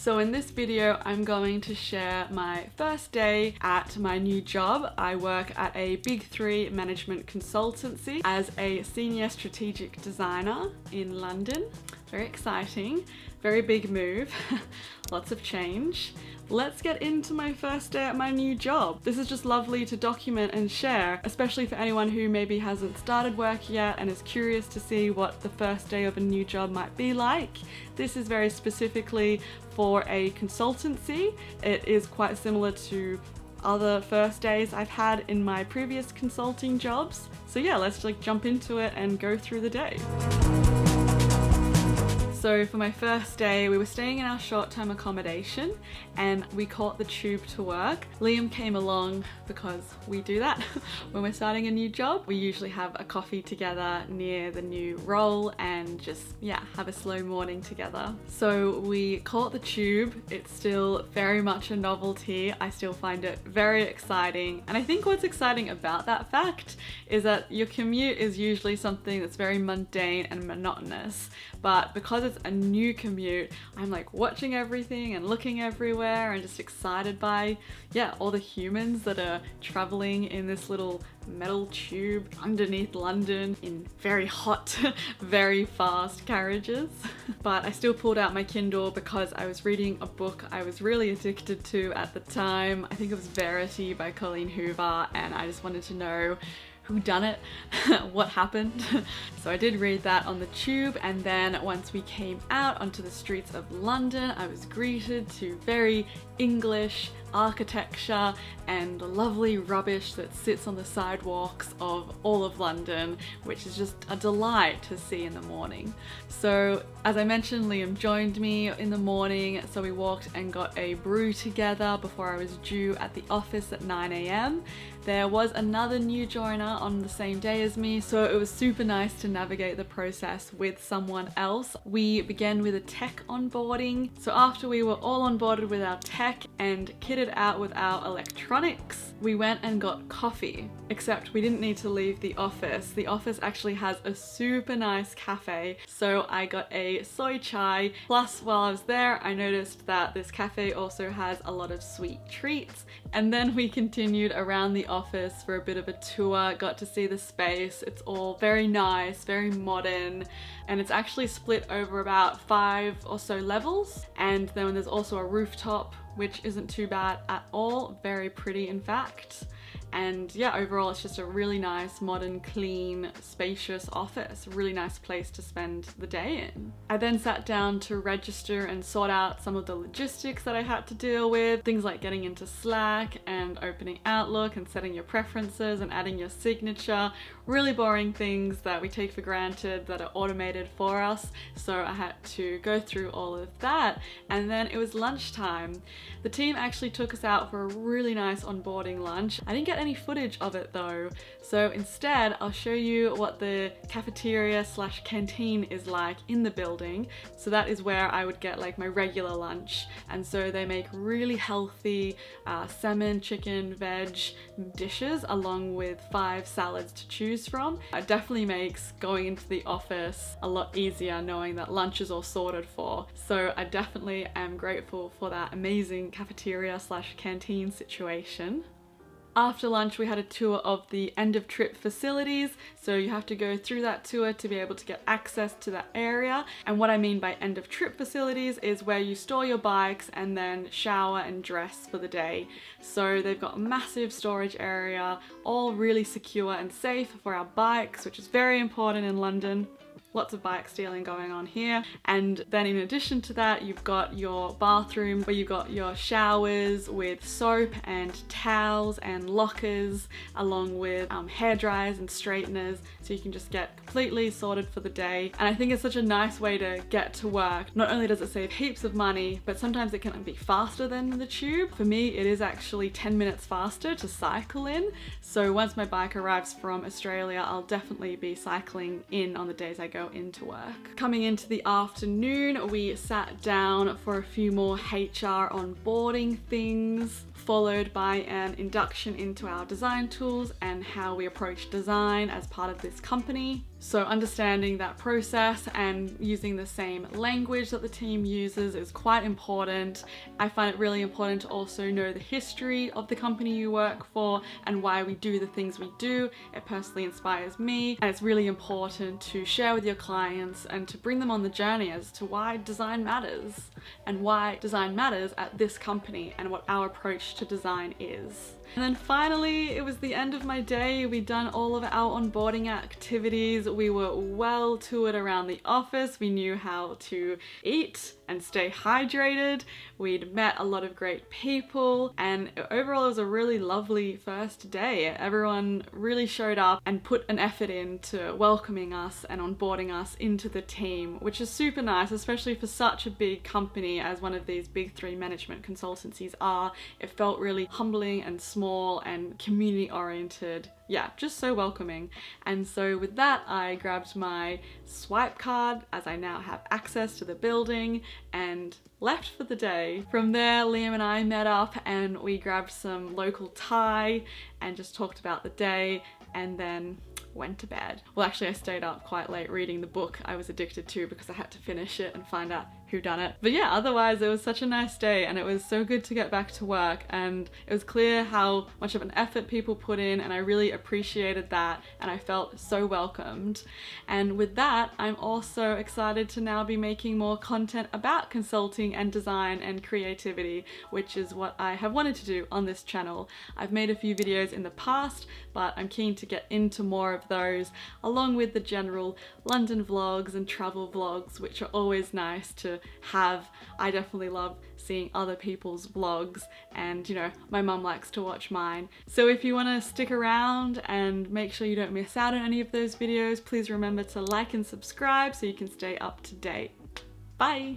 So in this video, I'm going to share my first day at my new job. I work at a Big 3 management consultancy as a senior strategic designer in London. Very exciting, very big move, lots of change. Let's get into my first day at my new job. This is just lovely to document and share, especially for anyone who maybe hasn't started work yet and is curious to see what the first day of a new job might be like. This is very specifically for a consultancy. It is quite similar to other first days I've had in my previous consulting jobs. So yeah, let's jump into it and go through the day. So for my first day, we were staying in our short-term accommodation and we caught the tube to work. Liam came along because we do that when we're starting a new job. We usually have a coffee together near the new role and just, yeah, have a slow morning together. So we caught the tube. It's still very much a novelty. I still find it very exciting. And I think what's exciting about that fact is that your commute is usually something that's very mundane and monotonous. But because it's a new commute, I'm like watching everything and looking everywhere and just excited by, yeah, all the humans that are traveling in this little metal tube underneath London in very hot, very fast carriages. But I still pulled out my Kindle because I was reading a book I was really addicted to at the time. I think it was Verity by Colleen Hoover, and I just wanted to know who done it, what happened. So I did read that on the tube, and then once we came out onto the streets of London, I was greeted to very English architecture and lovely rubbish that sits on the sidewalks of all of London, which is just a delight to see in the morning. So as I mentioned, Liam joined me in the morning, so we walked and got a brew together before I was due at the office at 9 a.m. There was another new joiner on the same day as me, so it was super nice to navigate the process with someone else. We began with a tech onboarding. So after we were all onboarded with our tech and kitted out with our electronics, we went and got coffee. Except we didn't need to leave the office. The office actually has a super nice cafe, so I got a soy chai. Plus, while I was there, I noticed that this cafe also has a lot of sweet treats. And then we continued around the office for a bit of a tour, got to see the space. It's all very nice, very modern, and it's actually split over about 5 or so levels. And then there's also a rooftop, which isn't too bad at all, very pretty in fact. And yeah, overall it's just a really nice, modern, clean, spacious office. A really nice place to spend the day in. I then sat down to register and sort out some of the logistics that I had to deal with. Things like getting into Slack and opening Outlook and setting your preferences and adding your signature. Really boring things that we take for granted that are automated for us. So I had to go through all of that. And then it was lunchtime. The team actually took us out for a really nice onboarding lunch. I didn't get any footage of it though, so instead I'll show you what the cafeteria / canteen is like in the building. So that is where I would get like my regular lunch, and so they make really healthy salmon, chicken, veg dishes along with 5 salads to choose from. It definitely makes going into the office a lot easier knowing that lunch is all sorted for. So I definitely am grateful for that amazing cafeteria / canteen situation. After lunch, we had a tour of the end of trip facilities. So you have to go through that tour to be able to get access to that area. And what I mean by end of trip facilities is where you store your bikes and then shower and dress for the day. So they've got a massive storage area, all really secure and safe for our bikes, which is very important in London. Lots of bike stealing going on here. And then in addition to that, you've got your bathroom where you've got your showers with soap and towels and lockers, along with hair dryers and straighteners, so you can just get completely sorted for the day. And I think it's such a nice way to get to work. Not only does it save heaps of money, but sometimes it can be faster than the tube. For me, it is actually 10 minutes faster to cycle in. So once my bike arrives from Australia, I'll definitely be cycling in on the days I go into work. Coming into the afternoon, we sat down for a few more HR onboarding things, followed by an induction into our design tools and how we approach design as part of this company. So understanding that process and using the same language that the team uses is quite important. I find it really important to also know the history of the company you work for and why we do the things we do. It personally inspires me, and it's really important to share with your clients and to bring them on the journey as to why design matters and why design matters at this company and what our approach to design is. And then finally, it was the end of my day. We'd done all of our onboarding activities. We were well toured around the office. We knew how to eat and stay hydrated. We'd met a lot of great people, and overall it was a really lovely first day. Everyone really showed up and put an effort into welcoming us and onboarding us into the team, which is super nice, especially for such a big company as one of these big three management consultancies are. It felt really humbling and small and community oriented. Yeah, just so welcoming. And so with that, I grabbed my swipe card, as I now have access to the building, and left for the day. From there, Liam and I met up and we grabbed some local Thai and just talked about the day, and then went to bed. Well, actually I stayed up quite late reading the book I was addicted to because I had to finish it and find out who done it. But yeah, otherwise it was such a nice day, and it was so good to get back to work, and it was clear how much of an effort people put in, and I really appreciated that, and I felt so welcomed. And with that, I'm also excited to now be making more content about consulting and design and creativity, which is what I have wanted to do on this channel. I've made a few videos in the past, but I'm keen to get into more of those, along with the general London vlogs and travel vlogs, which are always nice to have. I definitely love seeing other people's vlogs, and you know, my mum likes to watch mine. So if you want to stick around and make sure you don't miss out on any of those videos, please remember to like and subscribe so you can stay up to date. Bye!